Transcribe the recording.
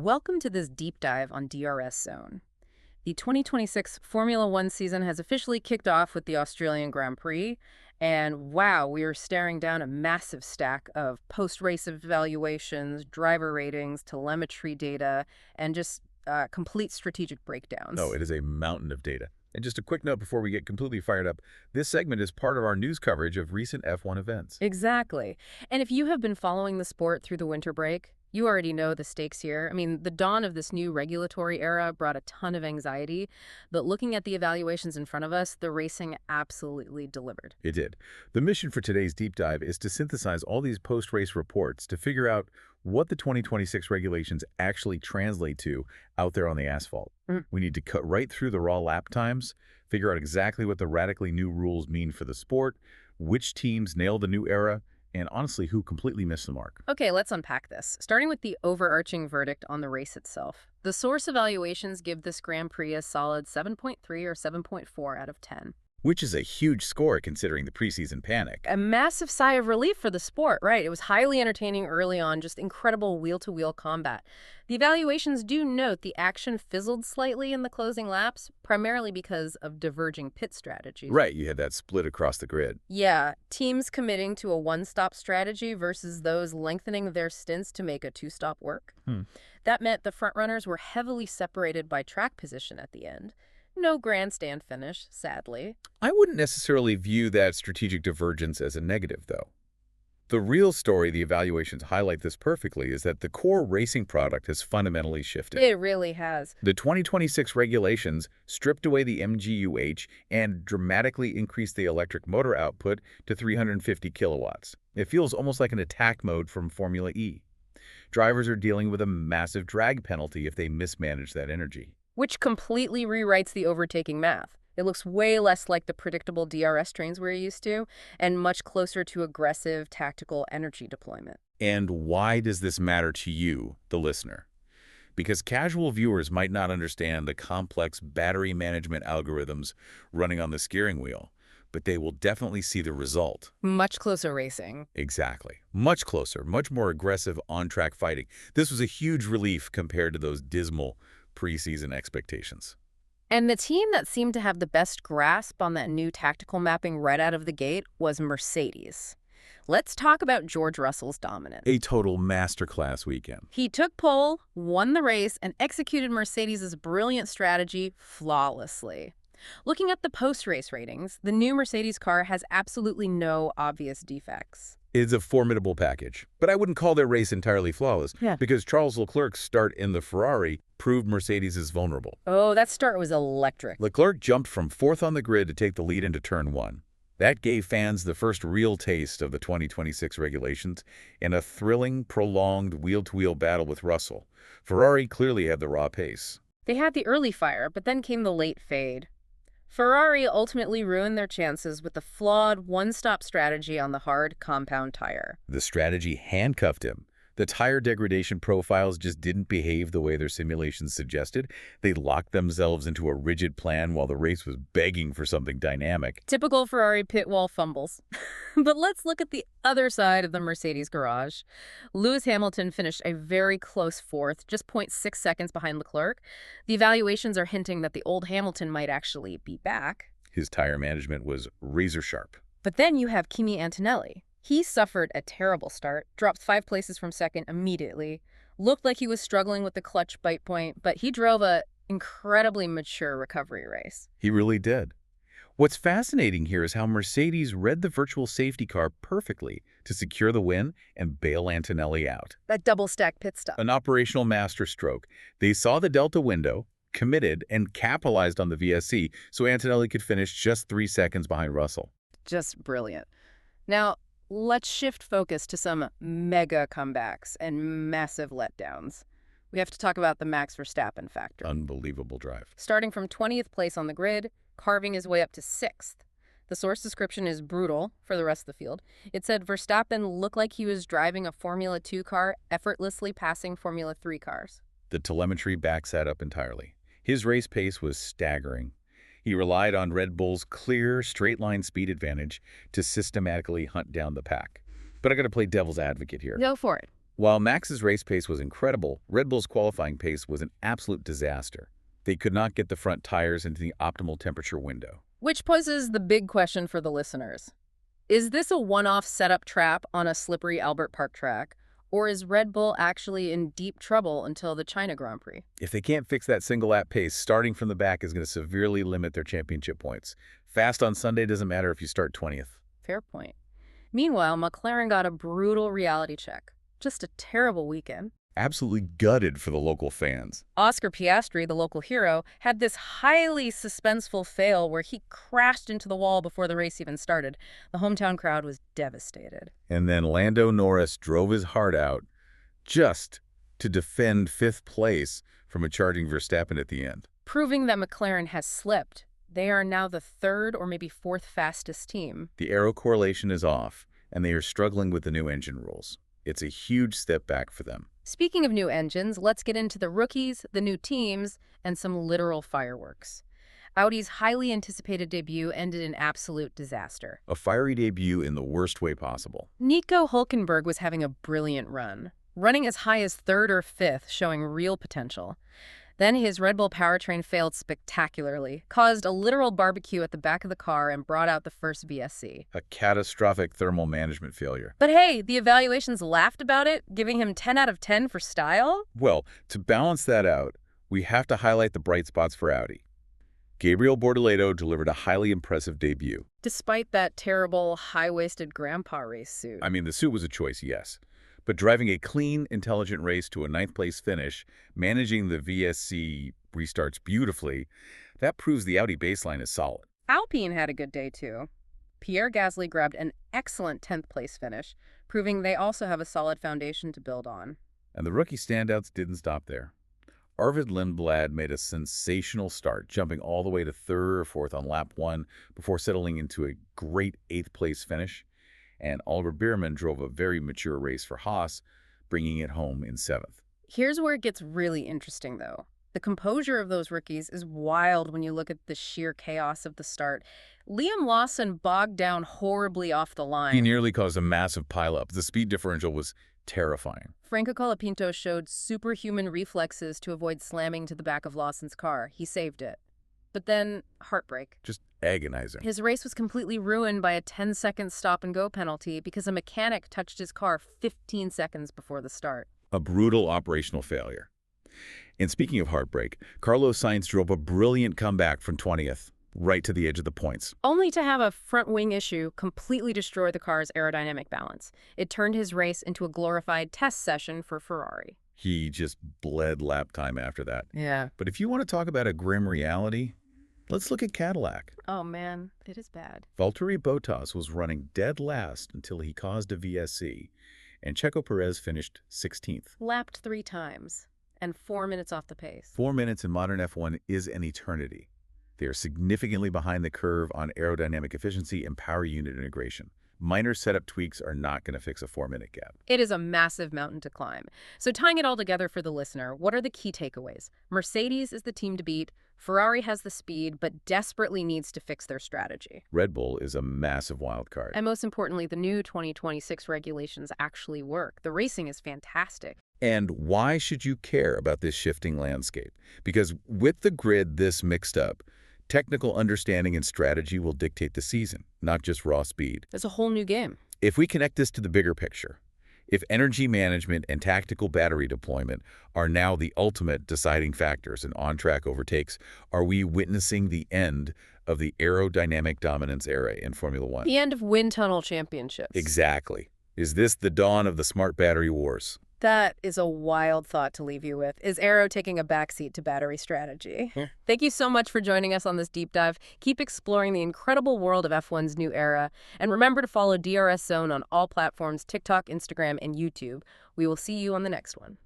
Welcome to this deep dive on DRS Zone. The 2026 Formula One season has officially kicked off with the Australian Grand Prix, and wow, we are staring down a massive stack of post-race evaluations, driver ratings, telemetry data, and just complete strategic breakdowns. No, it is a mountain of data. And just a quick note before we get completely fired up, this segment is part of our news coverage of recent F1 events. Exactly. And if you have been following the sport through the winter break, you already know the stakes here. I mean, the dawn of this new regulatory era brought a ton of anxiety, but looking at the evaluations in front of us, the racing absolutely delivered. It did. The mission for today's deep dive is to synthesize all these post-race reports to figure out what the 2026 regulations actually translate to out there on the asphalt. We need to cut right through the raw lap times, figure out exactly what the radically new rules mean for the sport, which teams nailed the new era, and honestly, who completely missed the mark. Okay, let's unpack this, starting with the overarching verdict on the race itself. The source evaluations give this Grand Prix a solid 7.3 or 7.4 out of 10. Which is a huge score considering the preseason panic. A massive sigh of relief for the sport, right? It was highly entertaining early on, just incredible wheel-to-wheel combat. The evaluations do note the action fizzled slightly in the closing laps, primarily because of diverging pit strategies. Right, you had that split across the grid. Yeah, teams committing to a one-stop strategy versus those lengthening their stints to make a two-stop work. That meant the frontrunners were heavily separated by track position at the end. No grandstand finish, sadly. I wouldn't necessarily view that strategic divergence as a negative, though. The real story, the evaluations highlight this perfectly, is that the core racing product has fundamentally shifted. It really has. The 2026 regulations stripped away the MGUH and dramatically increased the electric motor output to 350 kilowatts. It feels almost like an attack mode from Formula E. Drivers are dealing with a massive drag penalty if they mismanage that energy. Which completely rewrites the overtaking math. It looks way less like the predictable DRS trains we're used to, and much closer to aggressive, tactical energy deployment. And why does this matter to you, the listener? Because casual viewers might not understand the complex battery management algorithms running on the steering wheel, but they will definitely see the result. Much closer racing. Exactly. Much closer, much more aggressive on-track fighting. This was a huge relief compared to those dismal preseason expectations. And the team that seemed to have the best grasp on that new tactical mapping right out of the gate was Mercedes. Let's talk about George Russell's dominance. A total masterclass weekend. He took pole, won the race, and executed Mercedes' brilliant strategy flawlessly. Looking at the post-race ratings, the new Mercedes car has absolutely no obvious defects. It's a formidable package, but I wouldn't call their race entirely flawless, because Charles Leclerc's start in the Ferrari proved Mercedes is vulnerable. Oh, that start was electric. Leclerc jumped from fourth on the grid to take the lead into turn one. That gave fans the first real taste of the 2026 regulations in a thrilling, prolonged wheel-to-wheel battle with Russell. Ferrari clearly had the raw pace. They had the early fire, but then came the late fade. Ferrari ultimately ruined their chances with the flawed one-stop strategy on the hard compound tire. The strategy handcuffed him. The tire degradation profiles just didn't behave the way their simulations suggested. They locked themselves into a rigid plan while the race was begging for something dynamic. Typical Ferrari pit wall fumbles. But let's look at the other side of the Mercedes garage. Lewis Hamilton finished a very close fourth, just 0.6 seconds behind Leclerc. The evaluations are hinting that the old Hamilton might actually be back. His tire management was razor sharp. But then you have Kimi Antonelli. He suffered a terrible start, dropped 5 places from second immediately, looked like he was struggling with the clutch bite point, but he drove an incredibly mature recovery race. He really did. What's fascinating here is how Mercedes read the virtual safety car perfectly to secure the win and bail Antonelli out. That double-stack pit stop. An operational masterstroke. They saw the Delta window, committed, and capitalized on the VSC so Antonelli could finish just 3 seconds behind Russell. Just brilliant. Now, let's shift focus to some mega comebacks and massive letdowns. We have to talk about the Max Verstappen factor. Unbelievable drive. Starting from 20th place on the grid, carving his way up to 6th. The source description is brutal for the rest of the field. It said Verstappen looked like he was driving a Formula 2 car, effortlessly passing Formula 3 cars. The telemetry backs that up entirely. His race pace was staggering. He relied on Red Bull's clear, straight-line speed advantage to systematically hunt down the pack. But I got to play devil's advocate here. Go for it. While Max's race pace was incredible, Red Bull's qualifying pace was an absolute disaster. They could not get the front tires into the optimal temperature window. Which poses the big question for the listeners. Is this a one-off setup trap on a slippery Albert Park track, or is Red Bull actually in deep trouble until the China Grand Prix? If they can't fix that single-lap pace, starting from the back is going to severely limit their championship points. Fast on Sunday doesn't matter if you start 20th. Fair point. Meanwhile, McLaren got a brutal reality check. Just a terrible weekend. Absolutely gutted for the local fans. Oscar Piastri, the local hero, had this highly suspenseful fail where he crashed into the wall before the race even started. The hometown crowd was devastated. And then Lando Norris drove his heart out just to defend 5th place from a charging Verstappen at the end. Proving that McLaren has slipped. They are now the 3rd or maybe 4th fastest team. The aero correlation is off, and they are struggling with the new engine rules. It's a huge step back for them. Speaking of new engines, let's get into the rookies, the new teams, and some literal fireworks. Audi's highly anticipated debut ended in absolute disaster. A fiery debut in the worst way possible. Nico Hülkenberg was having a brilliant run, running as high as 3rd or 5th, showing real potential. Then his Red Bull powertrain failed spectacularly, caused a literal barbecue at the back of the car, and brought out the first VSC. A catastrophic thermal management failure. But hey, the evaluations laughed about it, giving him 10 out of 10 for style. Well, to balance that out, we have to highlight the bright spots for Audi. Gabriel Bortoleto delivered a highly impressive debut. Despite that terrible, high-waisted grandpa race suit. I mean, the suit was a choice, yes. But driving a clean, intelligent race to a 9th-place finish, managing the VSC restarts beautifully, that proves the Audi baseline is solid. Alpine had a good day, too. Pierre Gasly grabbed an excellent 10th-place finish, proving they also have a solid foundation to build on. And the rookie standouts didn't stop there. Arvid Lindblad made a sensational start, jumping all the way to 3rd or 4th on lap 1 before settling into a great 8th-place finish. And Oliver Biermann drove a very mature race for Haas, bringing it home in 7th. Here's where it gets really interesting, though. The composure of those rookies is wild when you look at the sheer chaos of the start. Liam Lawson bogged down horribly off the line. He nearly caused a massive pileup. The speed differential was terrifying. Franco Colapinto showed superhuman reflexes to avoid slamming to the back of Lawson's car. He saved it. But then, heartbreak. Just agonizing. His race was completely ruined by a 10-second stop-and-go penalty because a mechanic touched his car 15 seconds before the start. A brutal operational failure. And speaking of heartbreak, Carlos Sainz drove a brilliant comeback from 20th, right to the edge of the points. Only to have a front wing issue completely destroy the car's aerodynamic balance. It turned his race into a glorified test session for Ferrari. He just bled lap time after that. Yeah. But if you want to talk about a grim reality, let's look at Cadillac. Oh man, it is bad. Valtteri Bottas was running dead last until he caused a VSC, and Checo Perez finished 16th. Lapped 3 times, and 4 minutes off the pace. 4 minutes in modern F1 is an eternity. They are significantly behind the curve on aerodynamic efficiency and power unit integration. Minor setup tweaks are not going to fix a 4-minute gap. It is a massive mountain to climb. So tying it all together for the listener, what are the key takeaways? Mercedes is the team to beat. Ferrari has the speed, but desperately needs to fix their strategy. Red Bull is a massive wild card. And most importantly, the new 2026 regulations actually work. The racing is fantastic. And why should you care about this shifting landscape? Because with the grid this mixed up, technical understanding and strategy will dictate the season, not just raw speed. It's a whole new game. If we connect this to the bigger picture, if energy management and tactical battery deployment are now the ultimate deciding factors in on-track overtakes, are we witnessing the end of the aerodynamic dominance era in Formula One? The end of wind tunnel championships. Exactly. Is this the dawn of the smart battery wars? That is a wild thought to leave you with. Is aero taking a backseat to battery strategy? Thank you so much for joining us on this deep dive. Keep exploring the incredible world of F1's new era. And remember to follow DRS Zone on all platforms, TikTok, Instagram, and YouTube. We will see you on the next one.